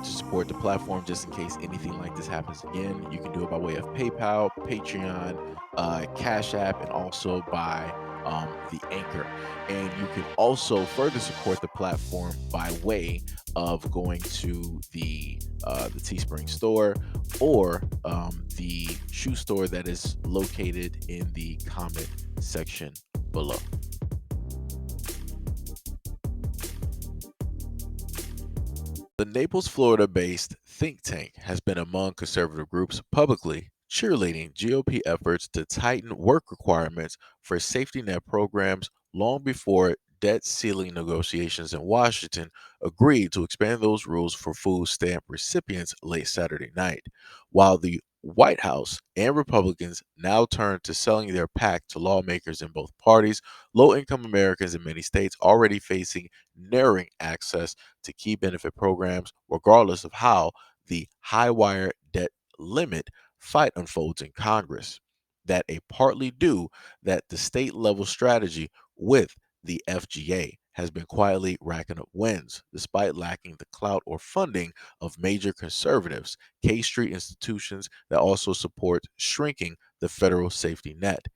to support the platform just in case anything like this happens again, you can do it by way of PayPal, Patreon, Cash App, and also by the Anchor. And you can also further support the platform by way of going to the Teespring store or the shoe store that is located in the comment section below. The Naples, Florida based think tank has been among conservative groups publicly cheerleading GOP efforts to tighten work requirements for safety net programs long before debt ceiling negotiations in Washington agreed to expand those rules for food stamp recipients late Saturday night. While the White House and Republicans now turn to selling their pact to lawmakers in both parties, low income Americans in many states already facing narrowing access to key benefit programs, regardless of how the high wire debt limit fight unfolds in Congress. That a partly due that the state level strategy with the FGA has been quietly racking up wins, despite lacking the clout or funding of major conservatives, K Street institutions that also support shrinking the federal safety net.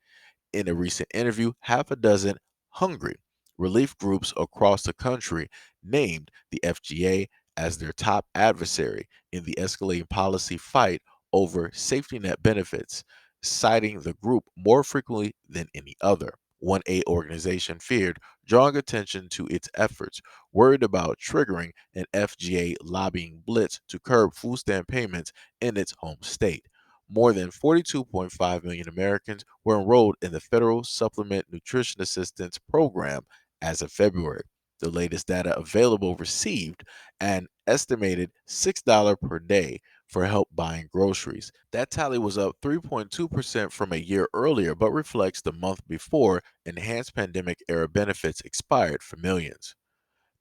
In a recent interview, half a dozen hungry relief groups across the country named the FGA as their top adversary in the escalating policy fight over safety net benefits, citing the group more frequently than any other. One aid organization feared drawing attention to its efforts, worried about triggering an FGA lobbying blitz to curb food stamp payments in its home state. More than 42.5 million Americans were enrolled in the Federal Supplement Nutrition Assistance Program as of February. The latest data available received an estimated $6 per day for help buying groceries. That tally was up 3.2% from a year earlier, but reflects the month before enhanced pandemic era benefits expired for millions.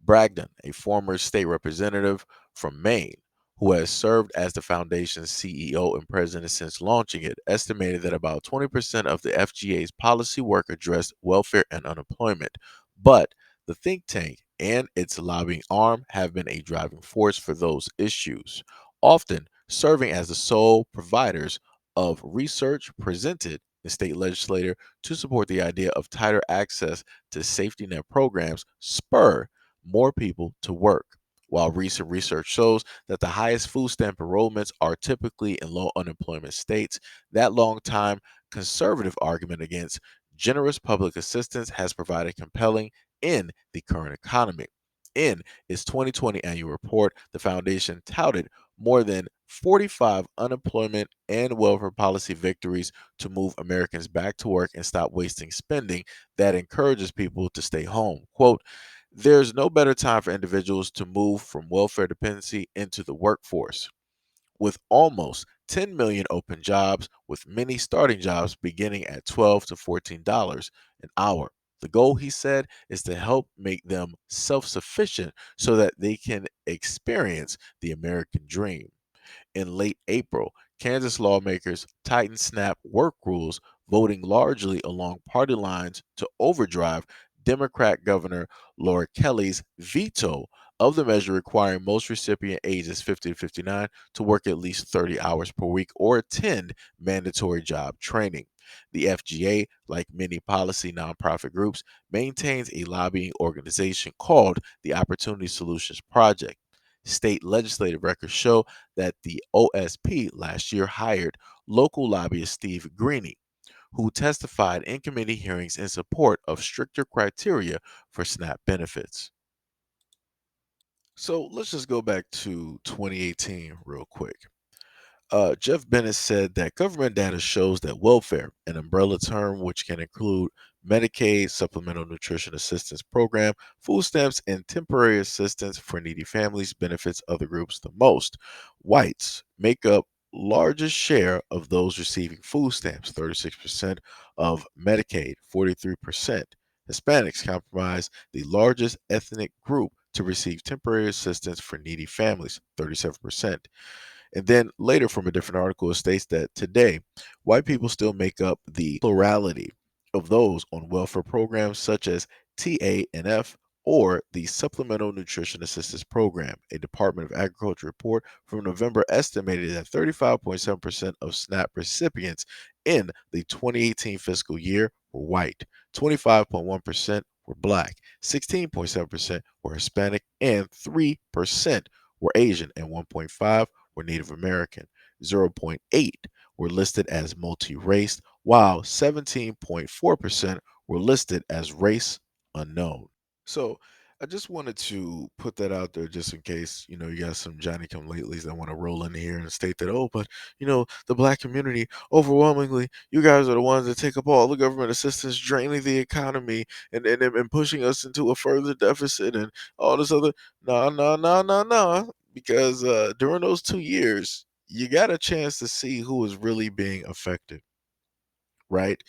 Bragdon, a former state representative from Maine, who has served as the foundation's CEO and president since launching it, estimated that about 20% of the FGA's policy work addressed welfare and unemployment. But the think tank and its lobbying arm have been a driving force for those issues, often serving as the sole providers of research presented in state legislature to support the idea of tighter access to safety net programs spur more people to work. While recent research shows that the highest food stamp enrollments are typically in low unemployment states, that long-time conservative argument against generous public assistance has provided compelling in the current economy. In its 2020 annual report, the foundation touted more than 45 unemployment and welfare policy victories to move Americans back to work and stop wasting spending that encourages people to stay home. Quote, there's no better time for individuals to move from welfare dependency into the workforce. With almost 10 million open jobs, with many starting jobs beginning at $12 to $14 an hour. The goal, he said, is to help make them self sufficient so that they can experience the American dream. In late April, Kansas lawmakers tightened SNAP work rules, voting largely along party lines to overdrive Democrat Governor Laura Kelly's veto of the measure requiring most recipient ages 50 to 59 to work at least 30 hours per week or attend mandatory job training. The FGA, like many policy nonprofit groups, maintains a lobbying organization called the Opportunity Solutions Project. State legislative records show that the OSP last year hired local lobbyist Steve Greeny, who testified in committee hearings in support of stricter criteria for SNAP benefits. So let's just go back to 2018 real quick. Jeff Bennett said that government data shows that welfare, an umbrella term which can include Medicaid, Supplemental Nutrition Assistance Program, food stamps, and temporary assistance for needy families, benefits other groups the most. Whites make up largest share of those receiving food stamps, 36% of Medicaid, 43%. Hispanics comprise the largest ethnic group to receive temporary assistance for needy families, 37%. And then later, from a different article, it states that today, white people still make up the plurality of those on welfare programs such as TANF, or the Supplemental Nutrition Assistance Program. A Department of Agriculture report from November estimated that 35.7% of SNAP recipients in the 2018 fiscal year were white, 25.1% were black, 16.7% were Hispanic, and 3% were Asian, and 1.5 were Native American. 0.8 were listed as multi-race, while 17.4% were listed as race unknown. So I just wanted to put that out there just in case, you got some Johnny come latelys that want to roll in here and state that, oh, but the black community, overwhelmingly, you guys are the ones that take up all the government assistance, draining the economy and pushing us into a further deficit and all this other. No, no, no, no, no. Because during those 2 years, you got a chance to see who is really being affected, right?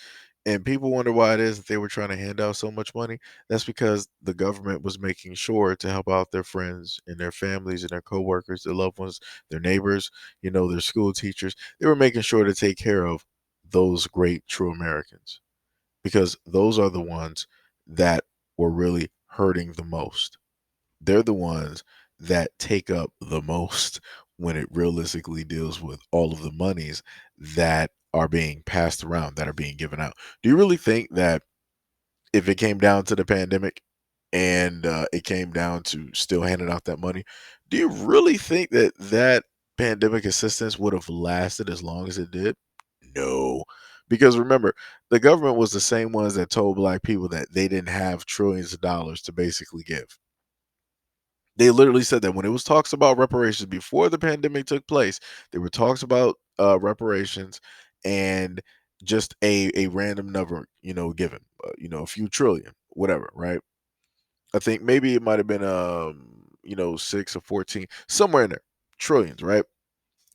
And people wonder why it is that they were trying to hand out so much money. That's because the government was making sure to help out their friends and their families and their coworkers, their loved ones, their neighbors, their school teachers. They were making sure to take care of those great true Americans because those are the ones that were really hurting the most. They're the ones that take up the most when it realistically deals with all of the monies that are being passed around, that are being given out. Do you really think that if it came down to the pandemic and it came down to still handing out that money, do you really think that that pandemic assistance would have lasted as long as it did? No. Because remember, the government was the same ones that told black people that they didn't have trillions of dollars to basically give. They literally said that when it was talks about reparations before the pandemic took place, there were talks about reparations and just a random number, given, a few trillion, whatever, right? I think maybe it might have been 6 or 14, somewhere in there, trillions, right?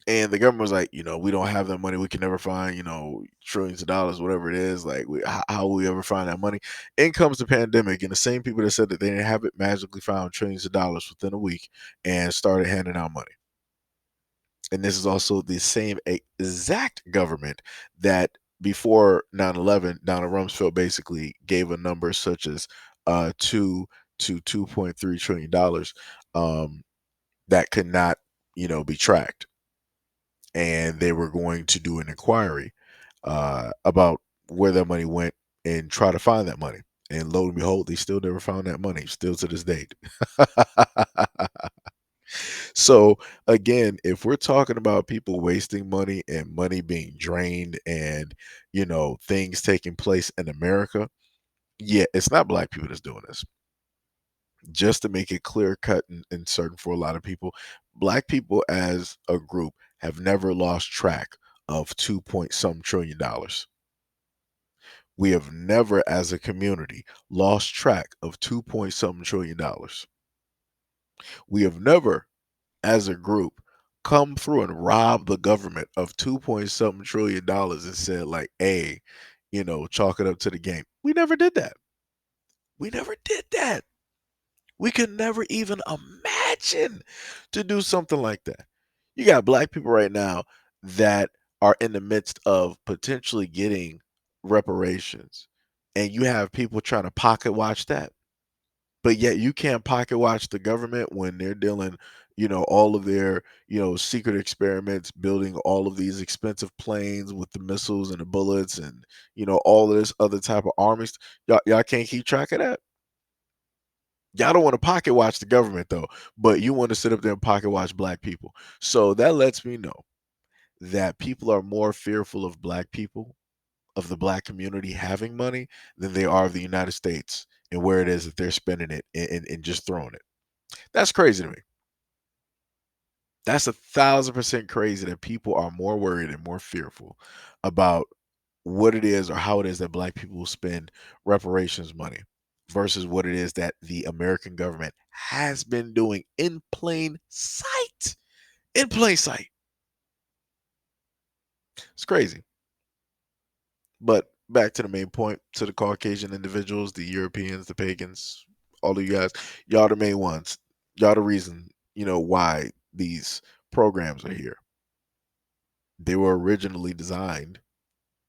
And the government was like, we don't have that money. We can never find, trillions of dollars, whatever it is. Like, how will we ever find that money? In comes the pandemic, and the same people that said that they didn't have it magically found trillions of dollars within a week and started handing out money. And this is also the same exact government that before 9/11, Donald Rumsfeld basically gave a number such as 2 to 2.3 trillion dollars that could not, be tracked, and they were going to do an inquiry about where that money went and try to find that money. And lo and behold, they still never found that money, still to this date. So again, if we're talking about people wasting money and money being drained and things taking place in America, yeah, it's not black people that's doing this. Just to make it clear cut and certain for a lot of people, black people as a group have never lost track of 2 point some trillion dollars. We have never as a community lost track of 2 point something trillion dollars. We have never as a group come through and robbed the government of 2 point something trillion dollars and said like, hey, chalk it up to the game. We never did that. We never did that. We could never even imagine to do something like that. You got black people right now that are in the midst of potentially getting reparations, and you have people trying to pocket watch that. But yet you can't pocket watch the government when they're dealing, all of their, secret experiments, building all of these expensive planes with the missiles and the bullets and, all of this other type of armies. Y'all can't keep track of that. Y'all don't want to pocket watch the government though, but you want to sit up there and pocket watch black people. So that lets me know that people are more fearful of black people, of the black community having money than they are of the United States and where it is that they're spending it and just throwing it. That's crazy to me. That's 1,000% crazy that people are more worried and more fearful about what it is or how it is that black people will spend reparations money versus what it is that the American government has been doing in plain sight. In plain sight. It's crazy. But back to the main point, to the Caucasian individuals, the Europeans, the pagans, all of you guys, y'all the main ones. Y'all the reason, why these programs are here. They were originally designed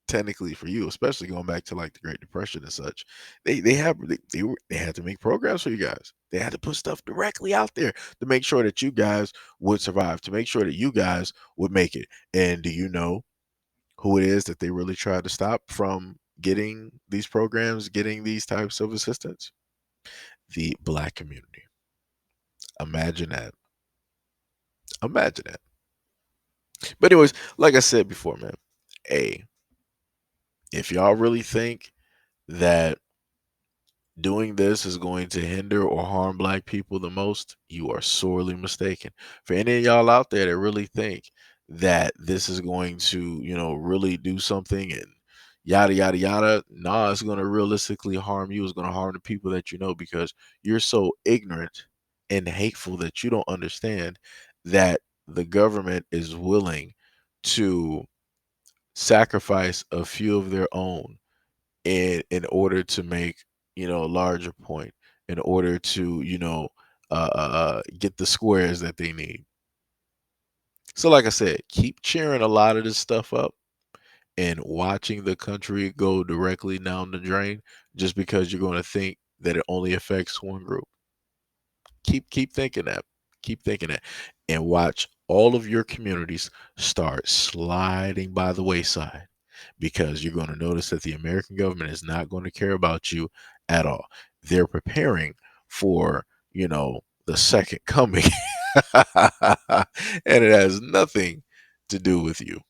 technically for you, especially going back to like the Great Depression and such. They had to make programs for you guys. They had to put stuff directly out there to make sure that you guys would survive, to make sure that you guys would make it. And do you know who it is that they really tried to stop from getting these programs, getting these types of assistance? The black community. Imagine that. Imagine that. But anyways, like I said before, man, hey, if y'all really think that doing this is going to hinder or harm black people the most, you are sorely mistaken. For any of y'all out there that really think that this is going to, really do something and yada yada yada, nah, it's going to realistically harm you. It's going to harm the people that you know because you're so ignorant and hateful that you don't understand that the government is willing to sacrifice a few of their own in order to make a larger point, in order to get the squares that they need. So like I said, keep cheering a lot of this stuff up and watching the country go directly down the drain just because you're going to think that it only affects one group. Keep thinking that. Keep thinking that. And watch all of your communities start sliding by the wayside because you're going to notice that the American government is not going to care about you at all. They're preparing for, the second coming. And it has nothing to do with you.